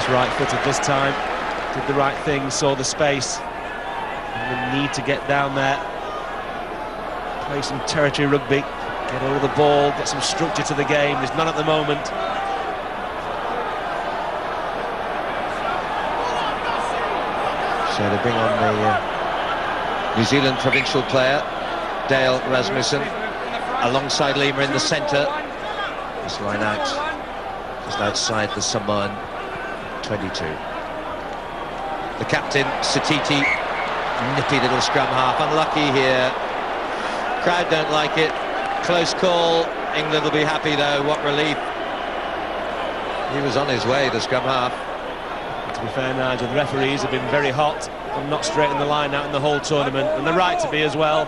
was right-footed this time, did the right thing, saw the space, and the need to get down there, play some territory rugby, get hold of the ball, get some structure to the game. There's none at the moment. So they bring on the New Zealand provincial player, Dale Rasmussen, alongside Lima in the centre. This line out just outside the Samoan 22. The captain, Satiti, nippy little scrum half, unlucky here. Crowd don't like it. Close call. England will be happy though. What relief. He was on his way, the scrum half. To be fair, Nigel, the referees have been very hot and not straight in the line out in the whole tournament, and they're right to be as well.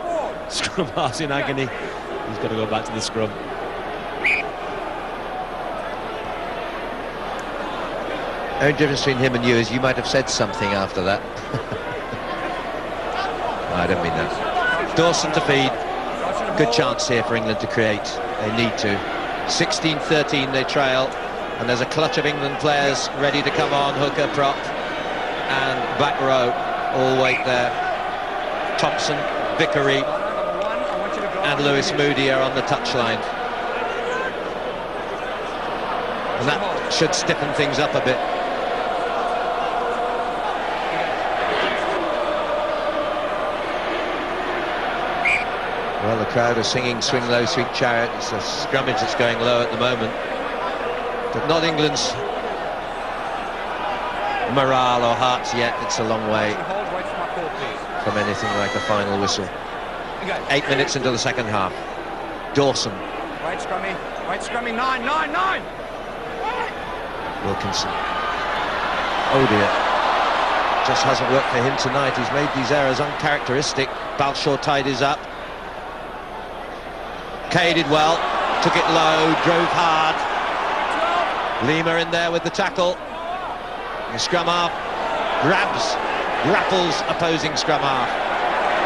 Scrum half's in agony. He's got to go back to the scrum. The only difference between him and you is you might have said something after that. No, I don't mean that. Dawson to feed. Good chance here for England to create. They need to. 16-13 they trail, and there's a clutch of England players ready to come on. Hooker, prop, and back row all wait there. Thompson, Vickery, and Lewis Moody are on the touchline, and that should stiffen things up a bit. Well, the crowd are singing "Swing Low, Sweet Chariot." It's a scrummage that's going low at the moment, but not England's morale or hearts yet. It's a long way from anything like a final whistle. 8 minutes into the second half. Dawson. Right scrummy, 9. Wilkinson. Oh dear. Just hasn't worked for him tonight. He's made these errors uncharacteristic. Balshaw tied his up. Kay did well, took it low, drove hard. Lima in there with the tackle. The scrum half grapples opposing scrum half.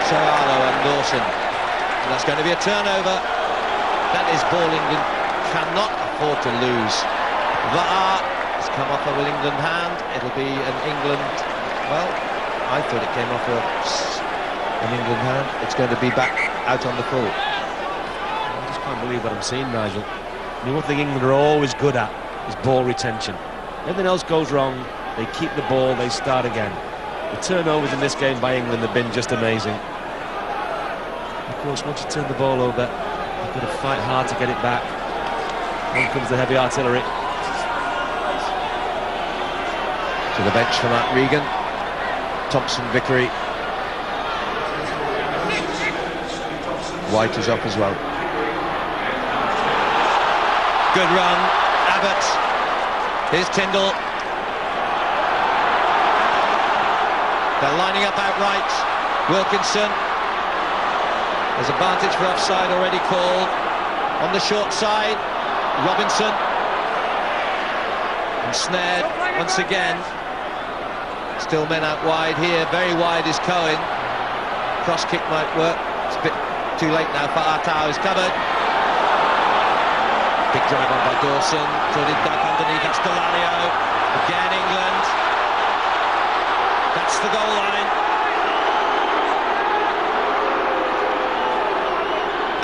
Saralo and Dawson. And that's going to be a turnover. That is ball England cannot afford to lose. VAR has come off a Will England hand. It'll be an England, well, I thought it came off an England hand. It's going to be back out on the full. I just can't believe what I'm seeing, Nigel. I mean, one thing England are always good at is ball retention. Everything else goes wrong, they keep the ball, they start again. The turnovers in this game by England have been just amazing. Of course, once you turn the ball over, you've got to fight hard to get it back. Here comes the heavy artillery. To the bench for Matt Regan. Thompson, Vickery. White is up as well. Good run. Abbott. Here's Tyndall. They're lining up outright. Wilkinson. There's advantage for offside already called. On the short side, Robinson. And snared once again. Still men out wide here. Very wide is Cohen. Cross kick might work. It's a bit too late now. Fa'atau is covered. Big drive on by Dawson. Thought he'd duck underneath. That's Delanio. Again England. That's the goal line.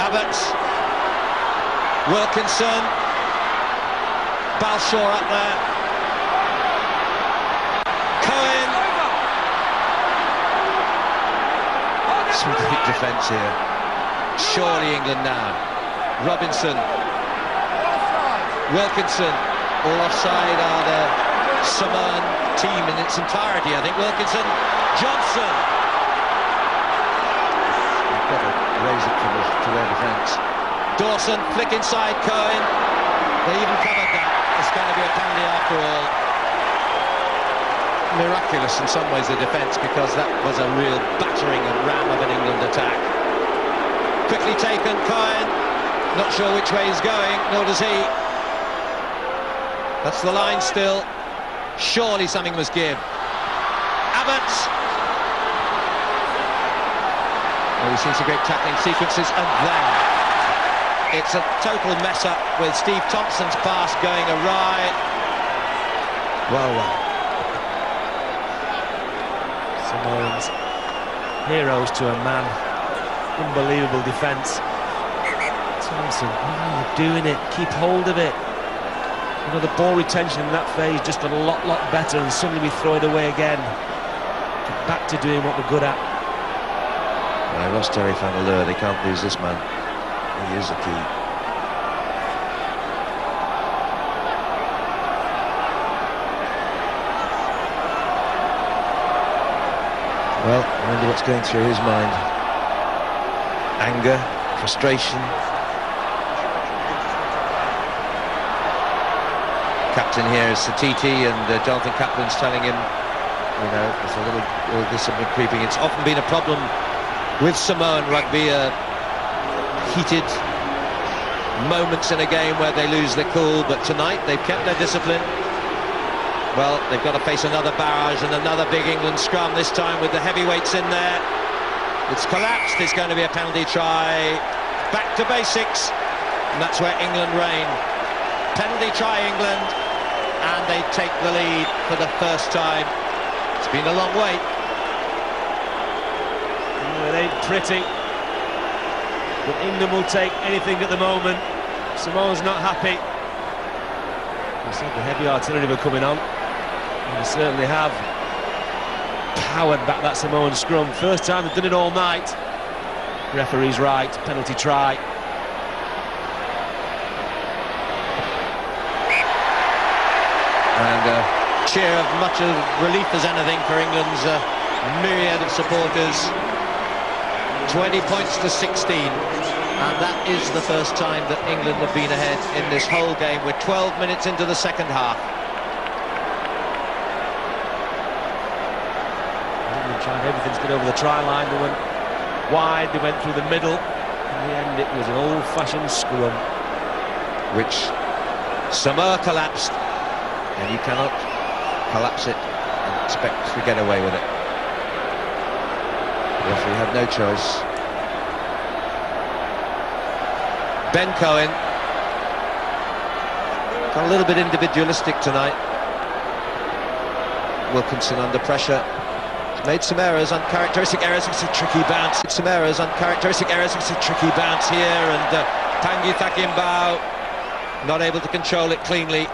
Abbott. Wilkinson. Balshaw up there. Cohen. Some great defence here. Surely England now. Robinson. Wilkinson. All offside are the Samoan team in its entirety, I think. Wilkinson. Johnson. They've got to raise it to their defence. Dawson. Flick inside Cohen. They even covered that. It's going to be a penalty after all. Miraculous in some ways, the defence, because that was a real battering and ram of an England attack. Quickly taken, Cohen. Not sure which way he's going, nor does he. That's the line still. Surely something must give. Abbott. Oh, we've seen some great tackling sequences, and then it's a total mess up with Steve Thompson's pass going awry. Well, Samoans, heroes to a man, unbelievable defence. Thompson, why are you doing it? Keep hold of it. You know, the ball retention in that phase just got a lot better, and suddenly we throw it away again. Get back to doing what we're good at. I lost Terry van der Leur. They can't lose this man. He is the key. Well, I wonder what's going through his mind. Anger, frustration. Captain here is Satiti, and Jonathan Kaplan's telling him, you know, there's a little discipline creeping. It's often been a problem with Samoan rugby, heated moments in a game where they lose their cool, but tonight they've kept their discipline. Well, they've got to face another barrage and another big England scrum, this time with the heavyweights in there. It's collapsed. It's going to be a penalty try. Back to basics, and that's where England reign. Penalty try, England, and they take the lead for the first time. It's been a long wait. It ain't pretty, but England will take anything at the moment. Samoa's not happy. I said the heavy artillery were coming on, and they certainly have powered back that Samoan scrum. First time they've done it all night. Referee's right, penalty try. And a cheer of much of relief as anything for England's myriad of supporters. 20 points to 16, and that is the first time that England have been ahead in this whole game. We're 12 minutes into the second half. England tried everything to get over the try line. They went wide, they went through the middle. In the end, it was an old-fashioned scrum, which Samoa collapsed, and you cannot collapse it and expect to get away with it. The referee had no choice. Ben Cohen got a little bit individualistic tonight. Wilkinson under pressure. He's made some errors, uncharacteristic errors. It's a tricky bounce. Some errors, uncharacteristic errors. It's a tricky bounce here, and Tanguy Thakimbau not able to control it cleanly.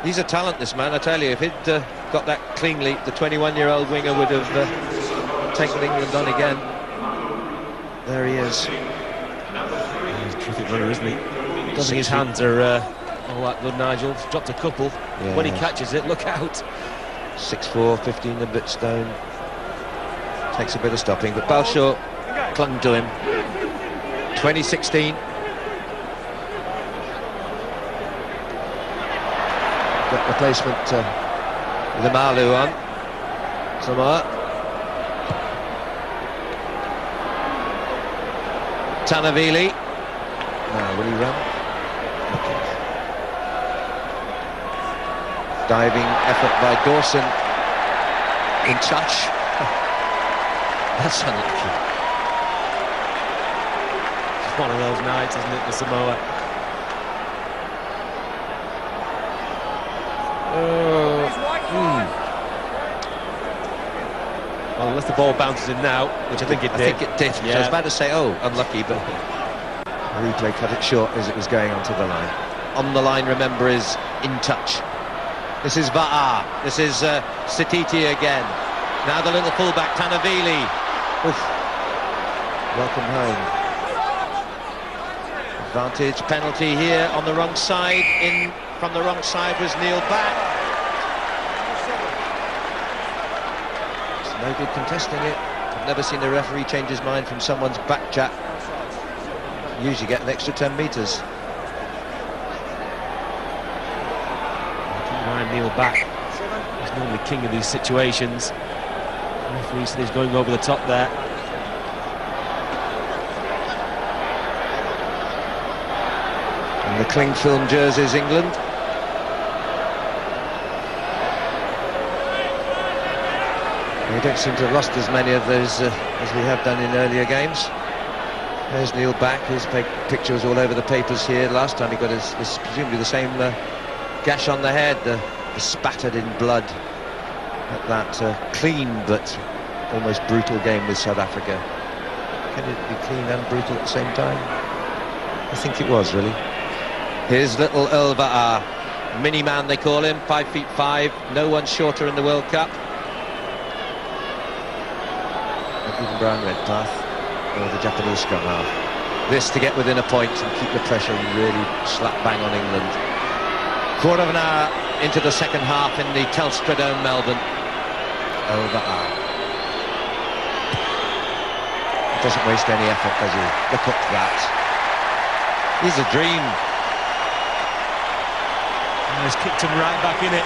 He's a talent, this man, I tell you. If he'd got that cleanly, the 21-year-old winger would have taken England on again. There he is. He's a terrific runner, isn't he? I don't think his hands are all that good, Nigel. He's dropped a couple. Yeah. When he catches it, look out. 6'4", 15 and a bit stone. Takes a bit of stopping, but Balshaw clung to him. 2016. Got replacement Limalu on Samoa. Tanavili. Now, will he run? Okay. Diving effort by Dawson. In touch. That's unlucky. It's one of those nights, isn't it, for Samoa? Well, unless the ball bounces in now, which I think it did. I think it did. Yeah. I was about to say, oh, unlucky, but the replay cut it short as it was going onto the line. On the line, remember, is in touch. This is Va'a. This is Satiti again. Now the little fullback, Tanavili. Oof. Welcome home. Advantage, penalty here on the wrong side. In from the wrong side was Neil Back. It's no good contesting it. I've never seen a referee change his mind from someone's back chat. You usually get an extra 10 metres. Keep an eye on Neil Back. He's normally king of these situations. The referee said he's going over the top there. And the cling film jerseys, England. We don't seem to have lost as many of those as we have done in earlier games. There's Neil Back. His picture was all over the papers here. Last time he got his presumably the same gash on the head, spattered in blood. at that clean but almost brutal game with South Africa. Can it be clean and brutal at the same time? I think it was, really. Here's little Elva, mini-man they call him, 5'5", no one shorter in the World Cup. Even Brown red path, or the Japanese scrum half. This to get within a point and keep the pressure really slap bang on England. Quarter of an hour into the second half in the Telstra Dome, Melbourne. Elva. Doesn't waste any effort, does he? Look at that. He's a dream. And he's kicked him right back in it.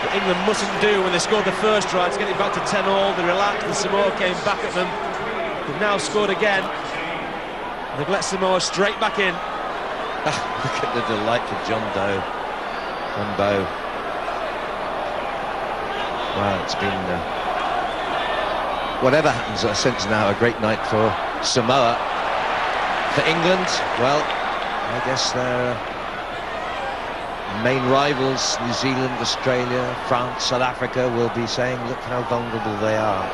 What England mustn't do when they scored the first try to get it back to 10-all. They relaxed and Samoa came back at them. They've now scored again. They've let Samoa straight back in. Look at the delight for John Doe. John Bowe. Well, it's been... whatever happens since now, a great night for Samoa. For England, well, I guess their main rivals, New Zealand, Australia, France, South Africa, will be saying, look how vulnerable they are.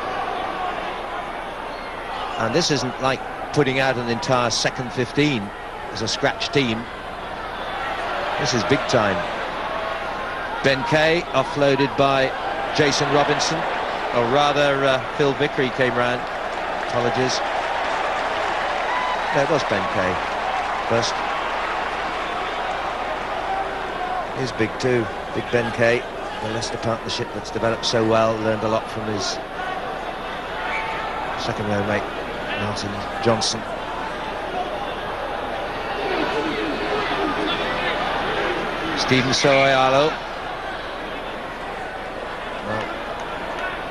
And this isn't like putting out an entire second 15 as a scratch team. This is big time. Ben Kay, offloaded by Jason Robinson. Or rather, Phil Vickery came round. Apologies. No, it was Ben Kay first. He's big too. Big Ben Kay. The Leicester partnership that's developed so well. Learned a lot from his second row mate, Martin Johnson. Stephen Soayalo.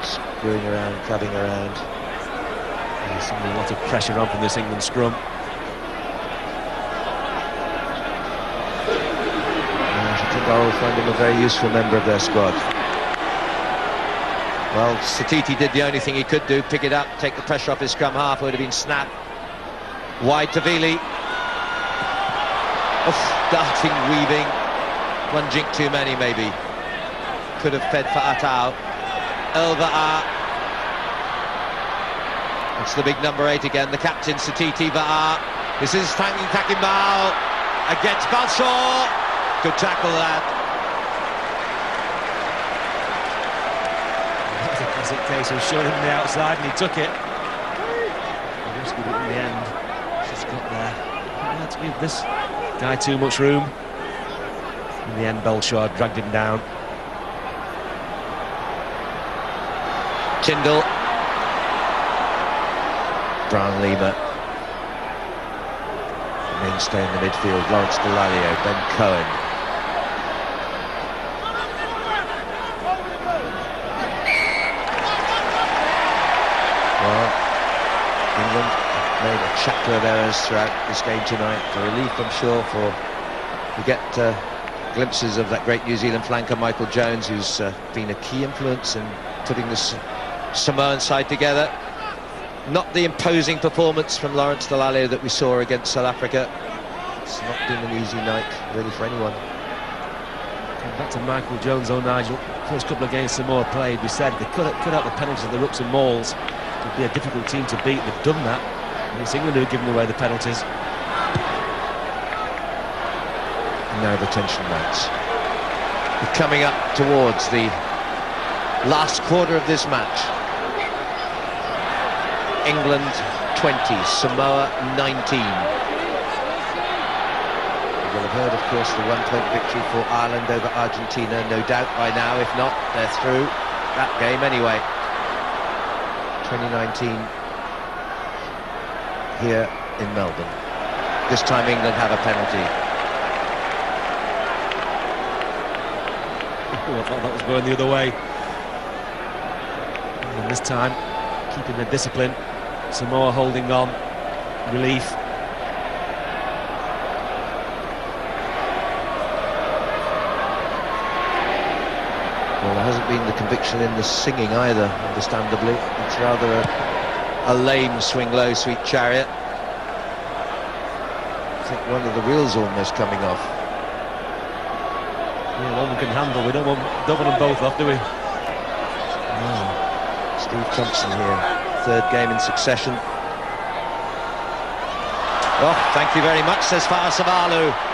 Screwing around, clubbing around. There's a lot of pressure on from this England scrum. I think I will find him a very useful member of their squad. Well, Satiti did the only thing he could do, pick it up, take the pressure off his scrum half. It would have been snap. Wide to Vili. Darting, weaving. One jink too many, maybe. Could have fed for Atau. Elva. It's the big number 8 again, the captain, Satiti Va'a. This is Tangi Takimbao against Balshaw. Good tackle, that. That's a classic case of showing him the outside, and he took it. He rescued it in the end. Just got there. Let's give this guy too much room. In the end, Balshaw dragged him down. Tyndall. Brian Lima. Mainstay in the midfield. Lawrence Dallaglio, Ben Cohen. Well, England made a chapter of errors throughout this game tonight. For relief, I'm sure, for we get glimpses of that great New Zealand flanker, Michael Jones, who's been a key influence in putting this Samoan side together. Not the imposing performance from Lawrence Dallaglio that we saw against South Africa. It's not been an easy night, really, for anyone. Coming back to Michael Jones, Nigel. First couple of games Samoa played, we said they cut out the penalties of the rucks and mauls. It would be a difficult team to beat. They've done that. And it's England who have given away the penalties. And now the tension mounts. We're coming up towards the last quarter of this match. England 20, Samoa 19. You will have heard, of course, the one-point victory for Ireland over Argentina, no doubt by now. If not, they're through that game anyway. 2019 here in Melbourne. This time England have a penalty. Oh, I thought that was going the other way. And this time, keeping the discipline. Samoa holding on. Relief. Well, there hasn't been the conviction in the singing either, understandably. It's rather a lame swing low, sweet chariot. I think one of the wheels almost coming off. Yeah, one we can handle. We don't want them both off, do we? No. Steve Thompson here, third game in succession. Oh, thank you very much, says Fa'asavalu.